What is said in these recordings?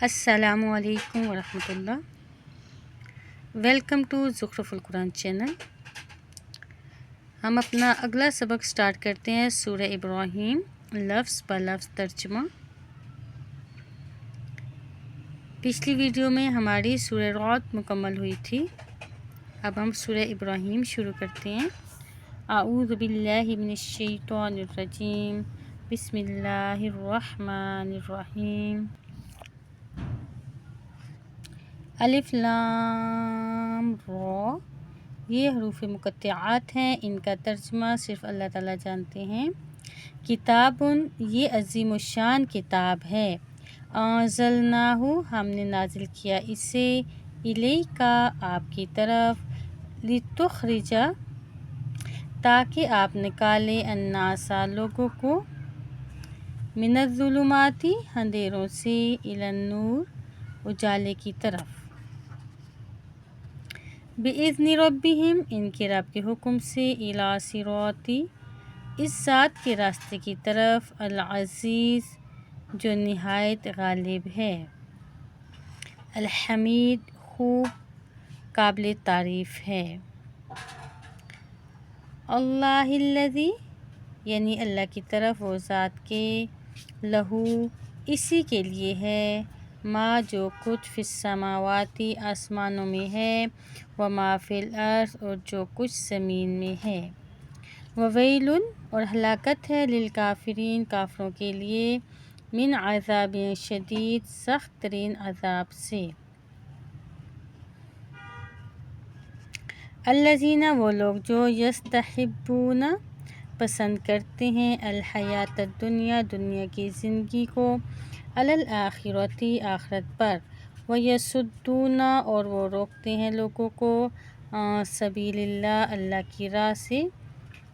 السلام علیکم ورحمۃ اللہ۔ ویلکم ٹو زخرف القرآن چینل۔ ہم اپنا اگلا سبق سٹارٹ کرتے ہیں سورہ ابراہیم لفظ بہ لفظ ترجمہ۔ پچھلی ویڈیو میں ہماری سورہ رعد مکمل ہوئی تھی۔ اب ہم سورہ ابراہیم شروع کرتے ہیں۔ اعوذ باللہ من الشیطان الرجیم، بسم اللہ الرحمن الرحیم۔ الف لام را، یہ حروف مقطعات ہیں، ان کا ترجمہ صرف اللہ تعالیٰ جانتے ہیں۔ کتاب، یہ عظیم الشان کتاب ہے۔ انزلناہ، ہم نے نازل کیا اسے، الیکا، آپ کی طرف، لتخرج، تاکہ آپ نکالے، الناس، لوگوں کو، من الظلمات، اندھیروں سے، الی النور، اجالے کی طرف، بِإِذْنِ رَبِّهِمْ، ان کے رب کے حکم سے، الی صراط، اس ذات کے راستے کی طرف، العزیز، جو نہایت غالب ہے، الحمید، خوب، قابل تعریف ہے، اللہ الذی، یعنی اللہ کی طرف وہ ذات کے، لہو، اسی کے لیے ہے، ما، جو کچھ، فی السماوات، آسمانوں میں ہے، وما فی الارض، اور جو کچھ زمین میں ہے، وویل، اور ہلاکت ہے، للکافرین، کافروں کے لیے، من عذاب شدید، سخت ترین عذاب سے۔ الذین، وہ لوگ جو، یستحبون، پسند کرتے ہیں، الحیات الدنیا، دنیا کی زندگی کو، علی الآخرۃ، آخرت پر، ویصدون، اور وہ روکتے ہیں لوگوں کو، سبیل اللہ، اللہ کی راہ سے،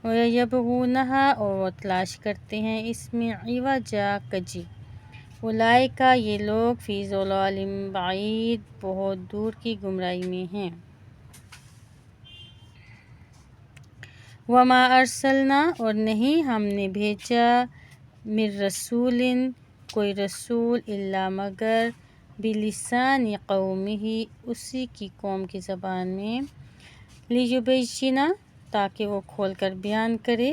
ویبغونہا، اور وہ تلاش کرتے ہیں اس میں، عوجا، کجی، اولئک، یہ لوگ، فی ضلال بعید، بہت دور کی گمراہی میں ہیں۔ وما ارسلنا، اور نہیں ہم نے بھیجا، من رسول، کوئی رسول، الا مگر، بلسان قومہ، اسی کی قوم کی زبان میں، لیبین، تاکہ وہ کھول کر بیان کرے،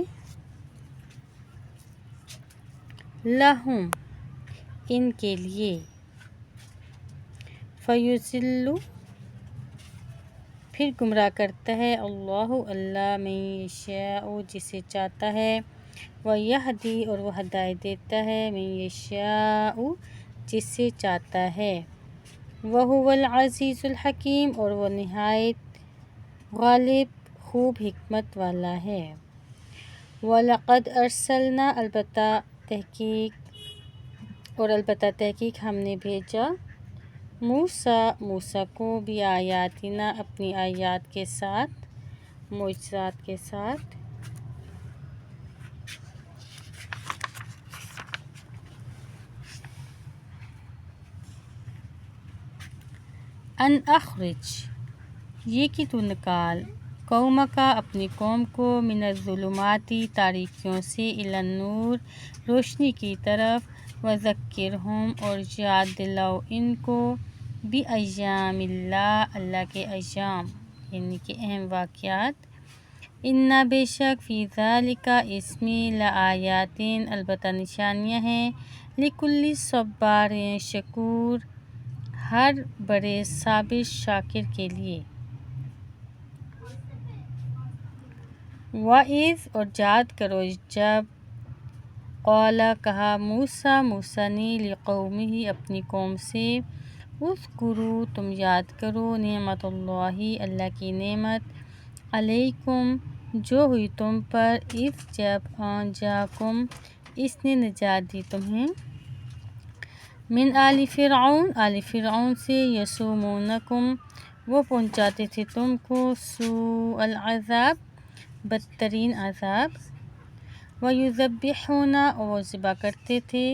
لہم، ان کے لیے، فیضل، پھر گمراہ کرتا ہے، اللہ، اللہ، من یشاء، جسے چاہتا ہے، ویہدی، اور وہ ہدایت دیتا ہے، من یشاء، جسے چاہتا ہے، وہو العزیز الحکیم، اور وہ نہایت غالب، خوب حکمت والا ہے۔ وَلَقَدْ أَرْسَلْنَا، البتہ تحقیق ہم نے بھیجا، موسیٰ کو، بآیاتنا، اپنی آیات کے ساتھ، معجزات کے ساتھ، ان اخرج، یہ کہ تو نکال، قومکا، اپنی قوم کو، من الظلمات، تاریکیوں سے، الی النور، روشنی کی طرف، وذکرہم، اور یاد دلاؤ ان کو، بایام اللہ، اللہ کے ایام، یعنی کہ اہم واقعات، ان، بے شک، فی ذالک، اس میں، لآیات، البتہ نشانیاں ہیں، لکل صبار شکور، ہر بڑے صابر شاکر کے لیے۔ وَإِذْ، اور یاد کرو جب، قال، کہا، موسیٰ نے، لقومہ، اپنی قوم سے، اذکروا، تم یاد کرو، نعمت اللہ، اللہ کی نعمت، علیکم، جو ہوئی تم پر، اذ، جب، انجاکم، اس نے نجات دی تمہیں، من آل فرعون سے، یسومونکم، وہ پہنچاتے تھے تم کو، سوء العذاب، بدترین عذاب، وَيُذَبِّحُونَ، اور وہ ذبح کرتے تھے،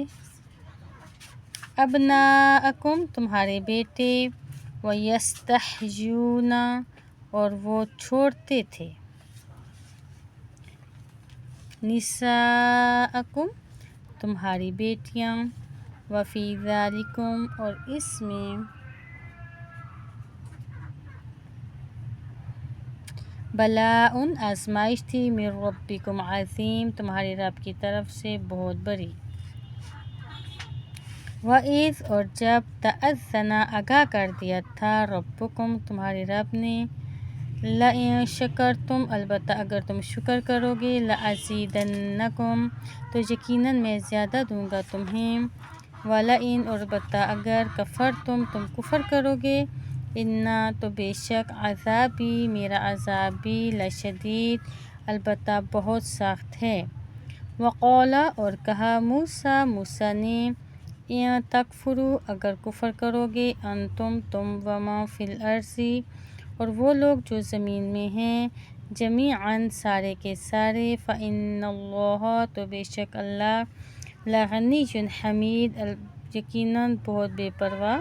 ابناءکم، تمہارے بیٹے، وَيَسْتَحْيُونَ، اور وہ چھوڑتے تھے، نساءکم، تمہاری بیٹیاں، وفی ذالکم اور اس میں بلاء آزمائش تھی من ربکم عظیم تمہارے رب کی طرف سے بہت بڑی۔ وَإِذْ اور جب تَأَذَّنَ آگاہ کر دیا تھا ربکم تمہارے رب نے لَئِن شَکَرْتُمْ البتہ اگر تم شکر کرو گے لَأَزِیدَنَّکُمْ تو یقیناً میں زیادہ دوں گا تمہیں وَلَئِن اور البتہ اگر کفرتم تم کفر کرو گے اِنَّا تو بے شک عذابی میرا عذاب بھی لشدید البتہ بہت سخت ہے۔ وقال اور کہا موسیٰ نے اِن تکفروا اگر کفر کرو گے انتم تم ومن فی الارض اور وہ لوگ جو زمین میں ہیں جمیعاً سارے کے سارے فإن اللہ تو بے شک اللہ لغنی حمید یقیناً بہت بے پرواہ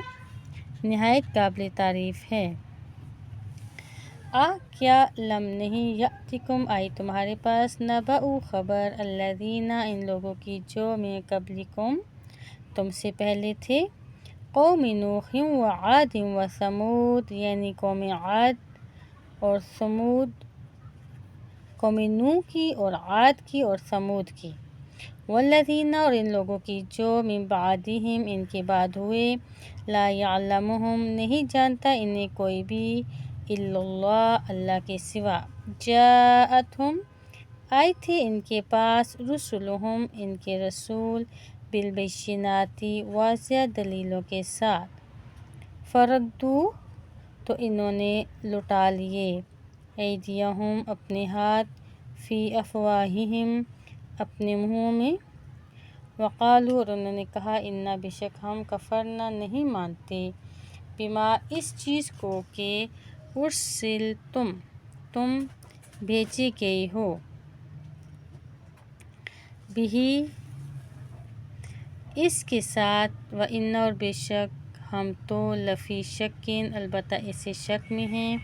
نہایت قابل تعریف ہے۔ کیا لم نہیں یأتکم آئی تمہارے پاس نبأ خبر الذین ان لوگوں کی جو من قبلکم تم سے پہلے تھے قوم نوح وعاد وثمود یعنی قوم عاد اور ثمود قوم نوح کی اور عاد کی اور ثمود کی والذین اور ان لوگوں کی جو من بعدہم ان کے بعد ہوئے لا یعلمہم نہیں جانتا انہیں کوئی بھی الا اللہ اللہ کے سوا جاءتہم آئی تھی ان کے پاس رسلہم ان کے رسول بالبینات واضح دلیلوں کے ساتھ فردو تو انہوں نے لٹا لیے ایدیہم اپنے ہاتھ فی افواہہم اپنے منہوں میں وقالو اور انہوں نے کہا انا بے شک ہم کفرنا نہیں مانتے بما اس چیز کو کہ ارسلتم تم بھیجے گئے ہو بھی اس کے ساتھ وَإِنَّ اور بے شک ہم تو لفی شکٍ البتہ ایسے شک میں ہیں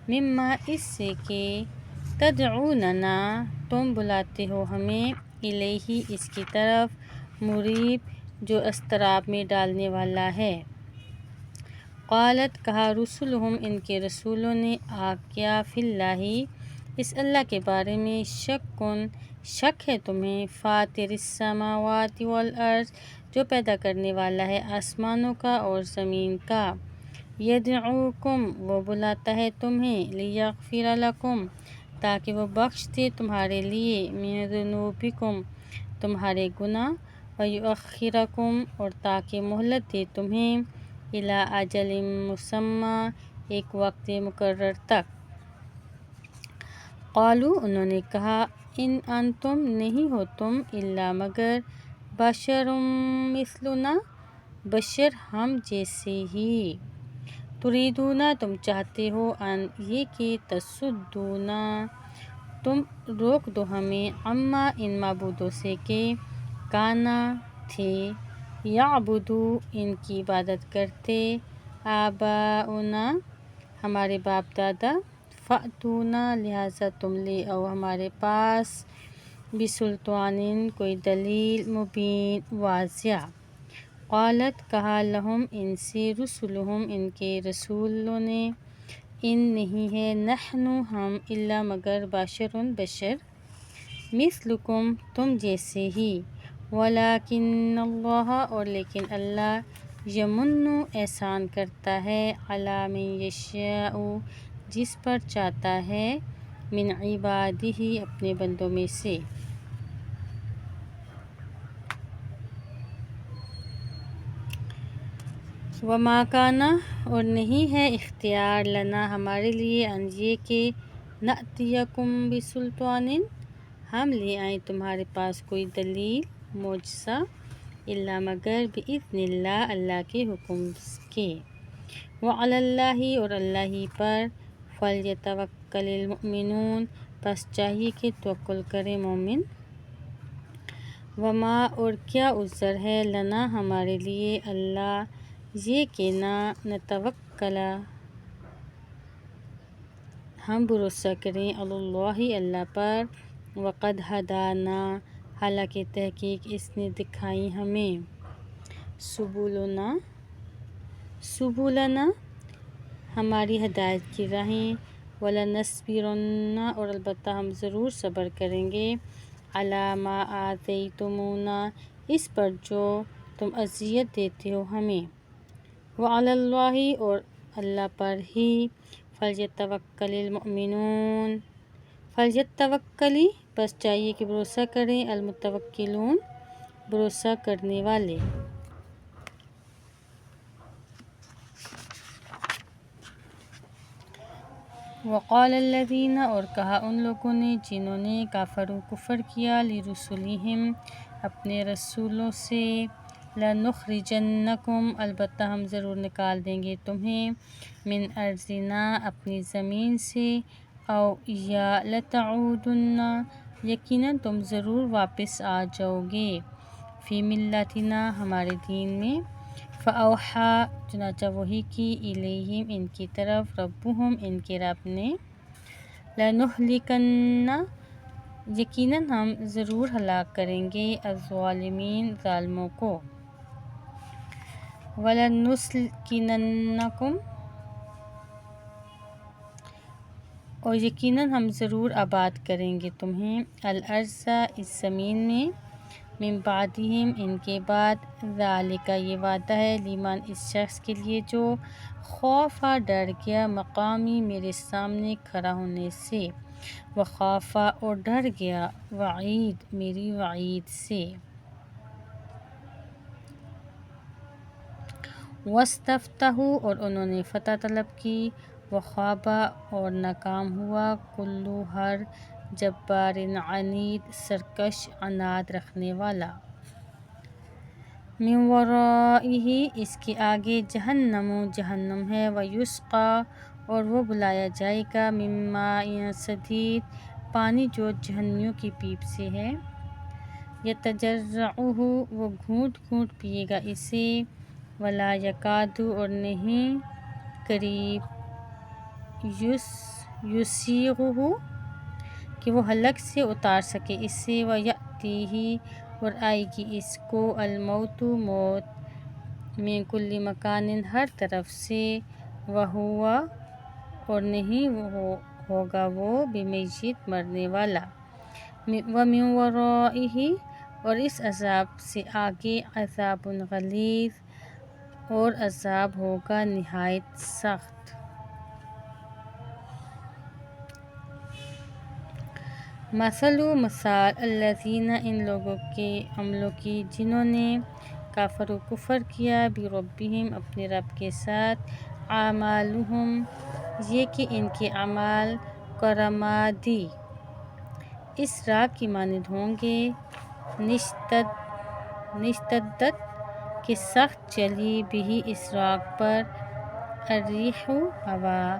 مما اس سے کہ تدعوننا تم بلاتے ہو ہمیں الیہ اس کی طرف مریب جو اضطراب میں ڈالنے والا ہے۔ قالت کہا رسلہم ان کے رسولوں نے کیا فی اللہ اس اللہ کے بارے میں شک ہے تمہیں فاطر السماوات والارض جو پیدا کرنے والا ہے آسمانوں کا اور زمین کا یدعوکم وہ بلاتا ہے تمہیں لیغفر لکم تاکہ وہ بخش دے تمہارے لیے من ذنوبکم تمہارے گناہ ویؤخرکم اور تاکہ مہلت دے تمہیں الی اجل مسمی ایک وقت مقرر تک۔ قالو انہوں نے کہا ان انتم نہیں ہو تم الا مگر بشر مثلنا بشر ہم جیسے ہی تریدون تم چاہتے ہو ان یہ کہ تصدونا تم روک دو ہمیں عما ان معبودوں سے کہ کانا تھے یعبدو ان کی عبادت کرتے آباؤنا ہمارے باپ دادا فأتونا لہذا تم لے آؤ ہمارے پاس بسلطان کوئی دلیل مبین واضح۔ قالت کہا لہم ان سے رسلہم ان کے رسولوں نے ان نہیں ہے نحن ہم الا مگر بشر مثلکم تم جیسے ہی ولکن اللہ اور لیکن اللہ یمن احسان کرتا ہے علی من یشاء جس پر چاہتا ہے من عبادہ اپنے بندوں میں سے۔ وما کان اور نہیں ہے اختیار لنا ہمارے لیے ان یہ کہ نأتیکم بسلطان ہم لے آئیں تمہارے پاس کوئی دلیل معجزہ الا مگر بإذن اللہ اللہ کے حکم کے وعلی اللہ اور اللہ ہی پر فلیتوکل المؤمنون پس چاہیے کہ توکل کرے مومن۔ وما اور کیا عذر ہے لنا ہمارے لیے اللہ یہ کہ نہ نتوکل ہم بھروسہ کریں علی اللہ اللہ پر وقد ہدانا حالانکہ تحقیق اس نے دکھائی ہمیں سبلنا ہماری ہدایت کی راہیں، وَلَنَصْبِرَنَّ اور البتہ ہم ضرور صبر کریں گے، عَلَىٰ مَا آذَيْتُمُونَا اس پر جو تم اذیت دیتے ہو ہمیں، وَعَلَى اللَّهِ اور اللہ پر ہی فَلْيَتَوَكَّلِ الْمُؤْمِنُونَ فَلْيَتَوَكَّلِ بس چاہیے کہ بھروسہ کریں، المتوکلون بھروسہ کرنے والے۔ وقال الذین اور کہا ان لوگوں نے جنہوں نے کفر کیا، لرسلہم اپنے رسولوں سے، لنخرجنکم البتہ ہم ضرور نکال دیں گے تمہیں، من ارضنا اپنی زمین سے، او یا لتعودن یقیناً تم ضرور واپس آ جاؤ گے، فی ملتنا ہمارے دین میں، فاوحیٰ چنانچہ وحی کی، الیہم ان کی طرف، ربہم ان کے رب نے، لنہلکن یقیناً ہم ضرور ہلاک کریں گے، الظالمین ظالموں کو، وَلَنُسْكِنَنَّکُمْ اور یقیناً ہم ضرور آباد کریں گے تمہیں، الارض اس زمین میں، من بعدہم ان کے بعد، ذالک یہ وعدہ ہے، لمن اس شخص کے لیے جو خوفا ڈر گیا، مقامی میرے سامنے کھڑا ہونے سے، وخافا اور ڈر گیا، وعید میری وعید سے، واستفتحوا اور انہوں نے فتح طلب کی، وخاب اور ناکام ہوا، کلو ہر جبار عنید سرکش عناد رکھنے والا، من ورائہ اس کے آگے جہنم جہنم ہے، ویسقی اور وہ بلایا جائے گا، من ماء صدید پانی جو جہنمیوں کی پیپ سے ہے، یتجرعہ وہ گھونٹ گھونٹ پیے گا اسے، ولا یکاد اور نہیں قریب، یسیغہ کہ وہ حلق سے اتار سکے اسے، ویأتیہ اور آئے گی اس کو، الموت موت، من کل مکان ہر طرف سے، وہو اور نہیں ہوگا وہ بمیت مرنے والا، ومن ورائہ اور اس عذاب سے آگے، عذاب غلیظ اور عذاب ہوگا نہایت سخت، مثل مثال الذین ان لوگوں کے عملوں کی جنہوں نے کفر کیا، بربہم اپنے رب کے ساتھ، اعمالہم یہ کہ ان کے اعمال، کرمادی اس راگ کی مانند ہوں گے، نشتدت کہ سخت چلی، بہ اس راگ پر، الریح ہوا،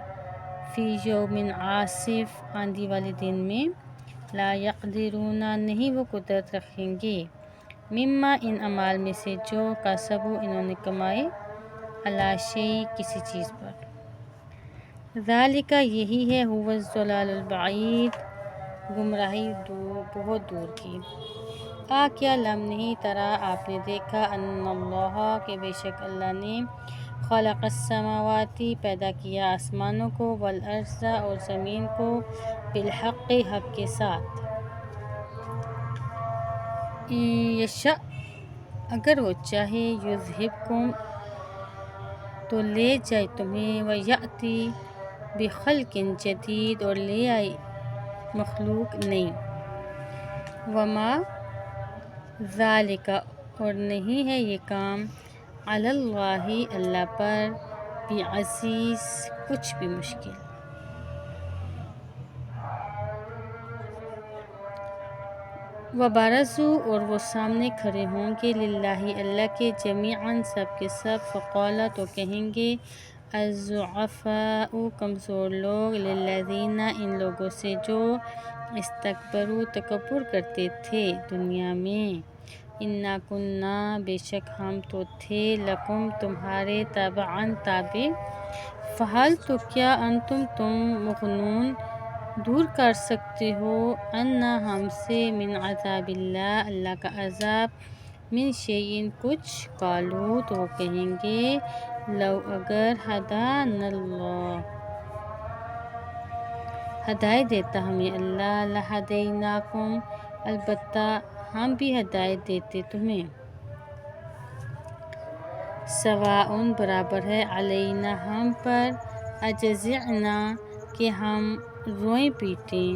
فی یوم عاصف آندھی والے دن میں، لا یقدرون نہیں وہ قدرت رکھیں گے، مما ان اعمال میں سے جو، کسبوا انہوں نے کمائے، علی شیء کسی چیز پر، ذالک یہی ہے، ھو الضلال البعید گمراہی بہت دور کی، کیا لم نہیں ترا آپ نے دیکھا، ان اللہ کہ بے شک اللہ نے، خلق السماوات پیدا کیا آسمانوں کو، والارض اور زمین کو، بالحق حق کے ساتھ، ان یشاء اگر وہ چاہے، یذہبکم تو لے جائے تمہیں، ویأتی بخلق جدید اور لے آئے مخلوق نئی، وما ذالک اور نہیں ہے یہ کام، علی اللہ اللہ پر، بعزیز کچھ بھی مشکل، وبرزوا اور وہ سامنے کھڑے ہوں گے، للہ اللہ کے، جمیعاً سب کے سب، فقال تو کہیں گے، الضعفاء کمزور لوگ، للذین ان لوگوں سے جو، استکبروا تکبر کرتے تھے دنیا میں، انا کنا بے شک ہم تو تھے، لکم تمہارے، تبعاً تابع، فہل تو کیا، انتم تم، مغنون دور کر سکتے ہو، عنا ہم سے، من عذاب اللہ اللہ کا عذاب، من شیئن کچھ، قالو تو وہ کہیں گے لو اگر ہدانا اللہ ہدایت دیتا ہمیں اللہ، لہدیناکم البتہ ہم بھی ہدایت دیتے تمہیں، سواء برابر ہے، علینا ہم پر، اجزعنا کہ ہم روئیں پیٹیں،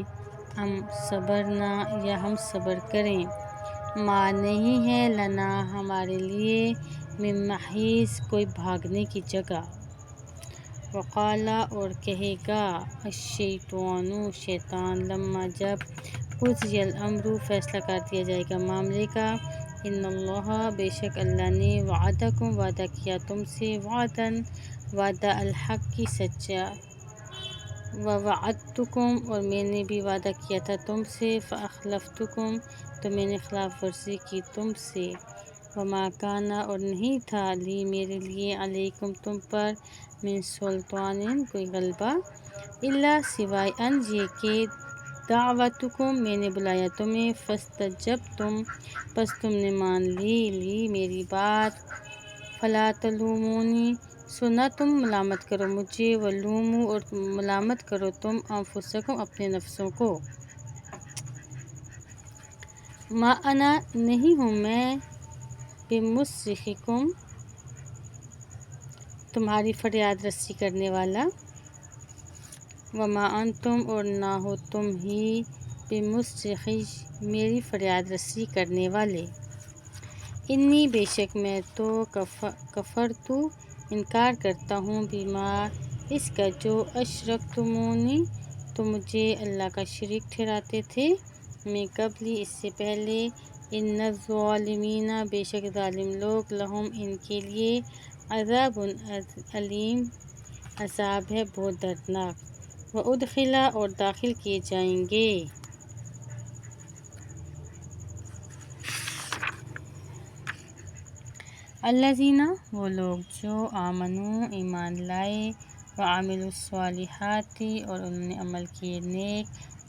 ام صبرنا یا ہم صبر کریں، ما نہیں ہے لنا ہمارے لیے، من محیص کوئی بھاگنے کی جگہ، وقالا اور کہے گا، الشیطان شیطان، لما جب قضی الامر فیصلہ کر دیا جائے گا معاملے کا، ان اللہ بے شک اللہ نے وعدکم وعدہ کیا تم سے، وعدن وعدہ الحق کی سچا، ووعدتکم اور میں نے بھی وعدہ کیا تھا تم سے، فاخلفتکم تو میں نے خلاف ورزی کی تم سے، وما کان اور نہیں تھا لی میرے لیے، علیکم تم پر، من سلطان کوئی غلبہ، الا سوائے ان یہ کہ دعوتکم میں نے بلایا تمہیں، فاستجبتم پس تم نے مان لی میری بات، فلا تلومونی سو نہ تم ملامت کرو مجھے، ولوموا اور ملامت کرو تم انفسکم اپنے نفسوں کو، ما انا نہیں ہوں میں، بمصرخکم تمہاری فریاد رسی کرنے والا، وما انتم اور نہ ہو تم ہی، بمصرخی میری فریاد رسی کرنے والے، انی بے شک میں تو کفرتو انکار کرتا ہوں، بما اس کا جو اشرکتمونی تو مجھے اللہ کا شریک ٹھہراتے تھے، میں قبلی اس سے پہلے، ان الظالمین بے شک ظالم لوگ، لہم ان کے لیے، عذاب علیم عذاب ہے بہت دردناک، وادخلا اور داخل کیے جائیں گے، الذین وہ لوگ جو آمنوا ایمان لائے، وعملوا الصالحات اور انہوں نے عمل کیے نیک،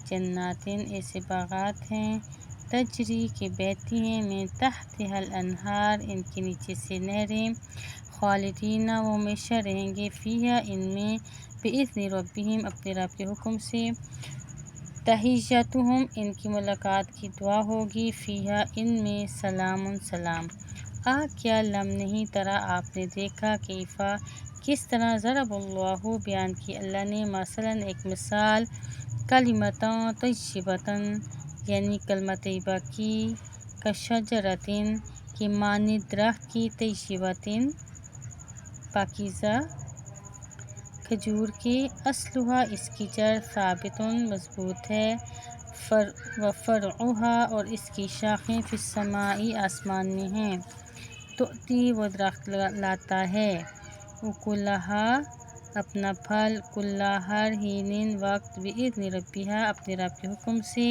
جنات ایسے باغات ہیں، تجری کے بہتی ہیں، من تحتها الانہار ان کے نیچے سے نہریں، خالدین وہ ہمیشہ رہیں گے، فیہا ان میں، باذن ربہم اپنے رب کے حکم سے، تحیتہم ان کی ملاقات کی دعا ہوگی، فیہا ان میں، سلام سلام، کیا لم نہیں ترا آپ نے دیکھا، کیفا کس طرح، ضرب اللہ بیان کی اللہ نے، مثلا ایک مثال، کلمۃ طیبۃ یعنی کلمہ طیبہ کی، کشجرۃ کی مانند درخت کی، طیبۃ پاکیزہ کھجور کے، اصلھا اس کی جڑ، ثابت مضبوط ہے، وفرعھا اور اس کی شاخیں، فی السماء آسمان میں ہیں، تؤتی وہ درخت لاتا ہے، اکلھا اپنا پھل، کل ہر حین وقت، باذن ربھا اپنے رب کے حکم سے،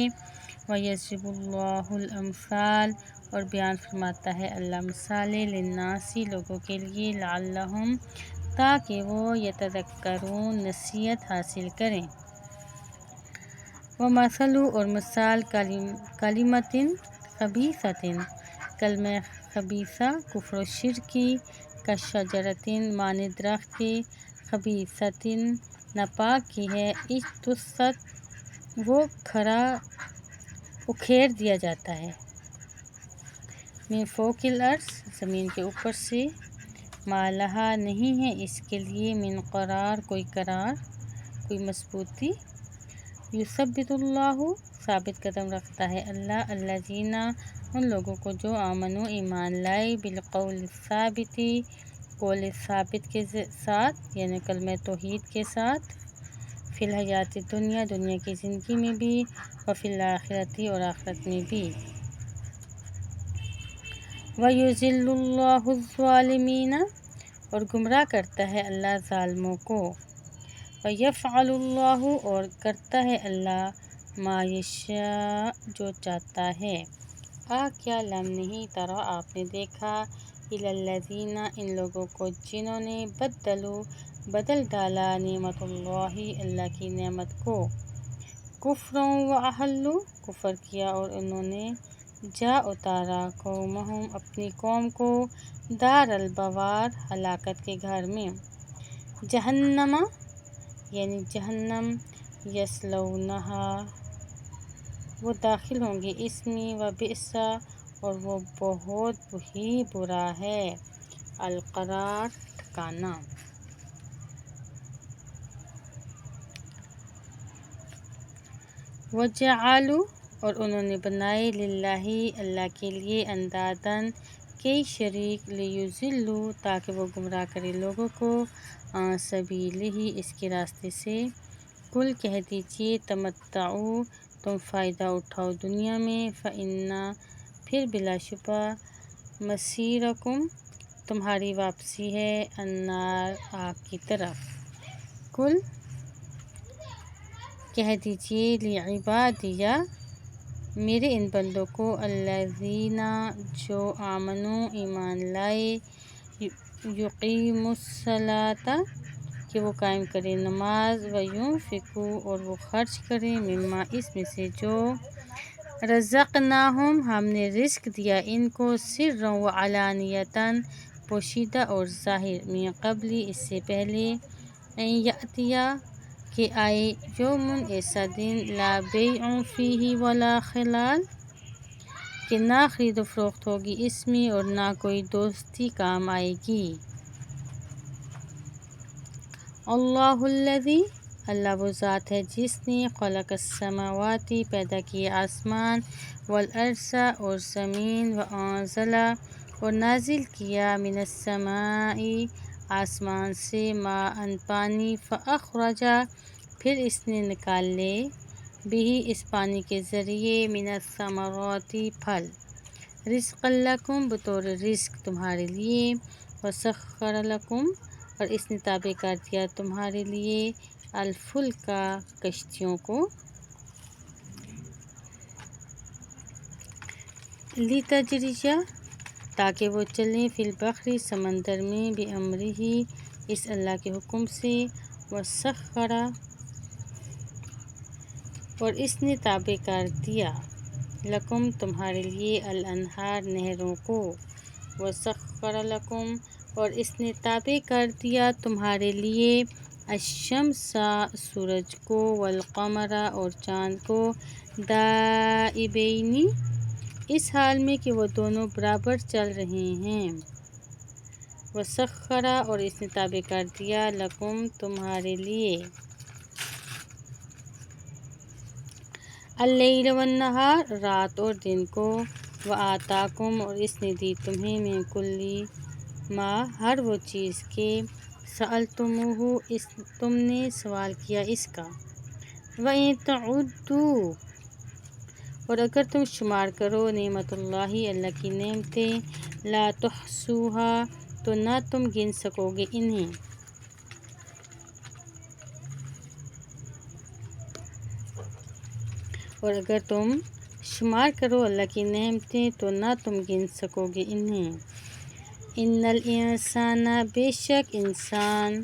ویضرب اللہ الامثال اور بیان فرماتا ہے اللہ مثالیں، للناس لوگوں کے لیے، لعلہم تاکہ وہ یتذکرون نصیحت حاصل کریں، ومثل اور مثال، کلمۃ خبیثۃ کلمہ خبیثہ، کفر و شرک کی، کشجرۃ مانند درخت کے، خبیثۃ ناپاک کی ہے، اجتثت وہ اکھیڑ دیا جاتا ہے، من فوق الارض زمین کے اوپر سے، ما لہا نہیں ہے اس کے لیے، من قرار کوئی مضبوطی، یثبت اللہ ثابت قدم رکھتا ہے اللہ، الذین ان لوگوں کو جو آمنوا ایمان لائے، بالقول الثابت قول ثابت کے ساتھ یعنی کلمہ توحید کے ساتھ، فی الحیات دنیا دنیا کی زندگی میں بھی، وفی الآخرۃ اور آخرت میں بھی، وَيُضِلُّ اللَّهُ الظَّالِمِينَ اور گمراہ کرتا ہے اللہ ظالموں کو، وَيَفْعَلُ اللَّهُ اور کرتا ہے اللہ، ما یشاء جو چاہتا ہے، کیا لم نہیں ترا آپ نے دیکھا، الی الذین ان لوگوں کو جنہوں نے، بدل ڈالا، نعمت اللہ اللہ کی نعمت کو، کفرا واحلوا کفر کیا اور انہوں نے، جا اتارا قومہم اپنی قوم کو دار البوار ہلاکت کے گھر میں، جہنم یعنی جہنم، یصلونہا وہ داخل ہوں گے اس میں، وبئس اور وہ بہت ہی برا ہے، القرار ٹھکانہ۔ وجعلوا اور انہوں نے بنائے للہ اللہ کے لیے اندادن کئی شریک، لیضلوا تاکہ وہ گمراہ کرے لوگوں کو عن سبیلہ اس کے راستے سے۔ قل کہہ دیجئے تمتعوا تم فائدہ اٹھاؤ دنیا میں، فإن پھر بلا شبہ مصیرکم تمہاری واپسی ہے النار آگ کی طرف۔ قل کہہ دیجئے لعبادی میرے ان بندوں کو، الذین جو آمنوا ایمان لائے، یقیموا الصلاۃ کہ وہ قائم کریں نماز، وینفقوا اور وہ خرچ کریں، مما اس میں سے جو رزقناہم ہم نے رزق دیا ان کو، سرا وعلانیۃ پوشیدہ اور ظاہر، من قبل اس سے پہلے، ان یأتی کہ آئے، یوم ایسا دن، لا بیع فیہ ولا خلال کہ نہ خرید و فروخت ہوگی اس میں اور نہ کوئی دوستی کام آئے گی۔ اللہ الذی اللہ وہ ذات ہے جس نے خلق السماوات پیدا کیے آسمان، والارض اور زمین، وانزل اور نازل کیا، من السماء آسمان سے، ماء پانی، فاخرج پھر اس نے نکال لے، بہ اس پانی کے ذریعے، من الثمرات پھل، رزقا لکم بطور رزق تمہارے لیے، وسخر لکم اور اس نے تابع کر دیا تمہارے لیے، الفلک کشتیوں کو، لتجریہ تاکہ وہ چلیں، فی البحر سمندر میں، بامرہ اس اللہ کے حکم سے، وسخر اور اس نے تابع کر دیا، لکم تمہارے لیے، الانہار نہروں کو، وسخر لکم اور اس نے تابع کر دیا تمہارے لیے، الشمس سورج کو، والقمر اور چاند کو، دائبین اس حال میں کہ وہ دونوں برابر چل رہے ہیں، وسخر اور اس نے تابع کر دیا، لکم تمہارے لیے، اللیل والنہار رات اور دن کو، وآتاکم اور اس نے دی تمہیں، من کل ما ہر وہ چیز کے، سألتموہ تم نے سوال کیا اس کا، وإن تعدوا اور اگر تم شمار کرو، نعمت اللہ اللہ کی نعمتیں، لا تحصوہا تو نہ تم گن سکو گے انہیں، اور اگر تم شمار کرو اللہ کی نعمتیں تو نہ تم گن سکو گے انہیں، ان الانسان بے شک انسان،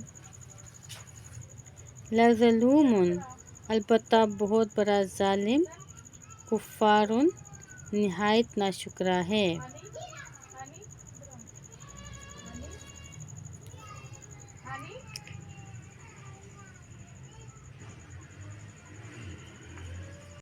لظلوم البتہ بہت بڑا ظالم، کفار نہایت ناشکرا ہے۔